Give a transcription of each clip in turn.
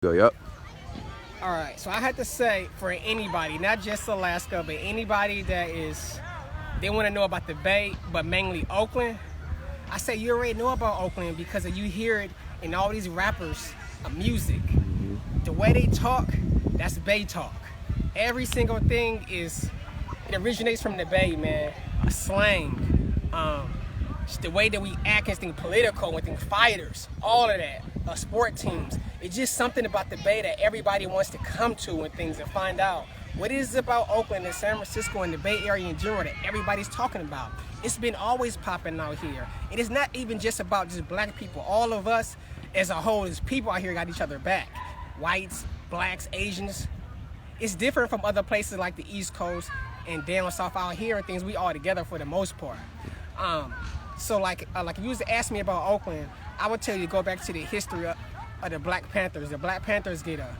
Go, yep. All right, so I had to say for anybody, not just Alaska, but anybody that they want to know about the Bay, but mainly Oakland, I say you already know about Oakland because you hear it in all these rappers' music. The way they talk, that's Bay talk. Every single thing it originates from the Bay, man. A slang, just the way that we act and think political, and think fighters, all of that, sport teams. It's just something about the Bay that everybody wants to come to and things and find out. What is it about Oakland and San Francisco and the Bay Area in general that everybody's talking about? It's been always popping out here. It is not even just about just black people. All of us as a whole, as people out here, got each other back. Whites, blacks, Asians. It's different from other places like the East Coast and down south out here and things. We all together for the most part. So like if you was to ask me about Oakland, I would tell you to go back to the history of the Black Panthers. The Black Panthers get a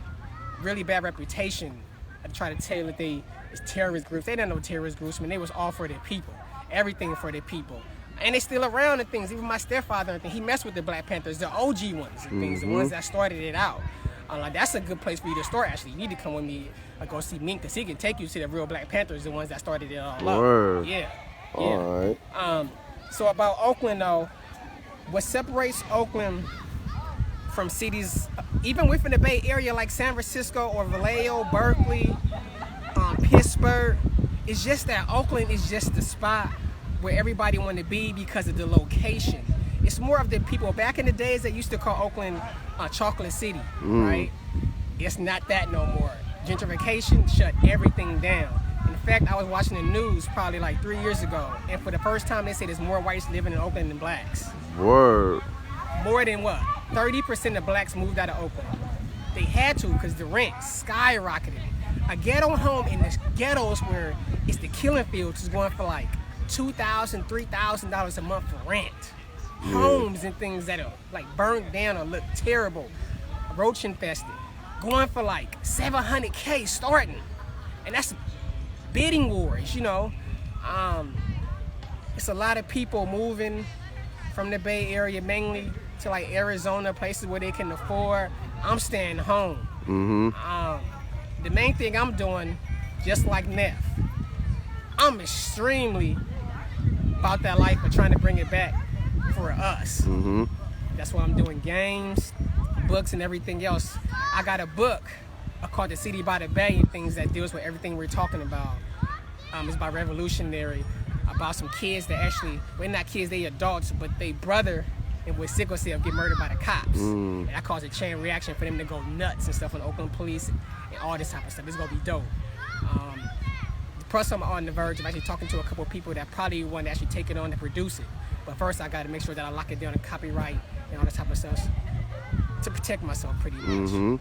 really bad reputation. I try to tell that they is terrorist groups. They didn't know terrorist groups. I mean, they was all for their people, everything for their people, and they still around and things. Even my stepfather and things, he messed with the Black Panthers, the OG ones and things, the ones that started it out. Like that's a good place for you to start. Actually, you need to come with me, go see Mink, because he can take you to the real Black Panthers, the ones that started it all up. Yeah. All right. So about Oakland though, what separates Oakland from cities, even within the Bay Area like San Francisco or Vallejo, Berkeley, Pittsburgh, it's just that Oakland is just the spot where everybody want to be because of the location. It's more of the people. Back in the days, they used to call Oakland Chocolate City, right? It's not that no more. Gentrification shut everything down. In fact, I was watching the news probably like 3 years ago, and for the first time they said there's more whites living in Oakland than blacks. Word. More than what? 30% of blacks moved out of Oakland. They had to because the rent skyrocketed. A ghetto home in the ghettos where it's the killing fields is going for like $2,000, $3,000 a month for rent. Homes and things that are like burned down or look terrible, roach infested, going for like $700K starting, and that's bidding wars, you know. It's a lot of people moving from the Bay Area mainly to like Arizona, places where they can afford. I'm staying home. The main thing I'm doing, just like Neff, I'm extremely about that life and trying to bring it back for us. That's why I'm doing games, books, and everything else. I got a book called The City by the Bay and things that deals with everything we're talking about. It's by revolutionary, about some kids that actually, well, not kids, they adults, but they brother and with sickle cell get murdered by the cops. And that caused a chain reaction for them to go nuts and stuff on the Oakland police and all this type of stuff. It's gonna be dope. Plus, I'm on the verge of actually talking to a couple of people that probably want to actually take it on to produce it. But first, I got to make sure that I lock it down and copyright and all that type of stuff to protect myself pretty much.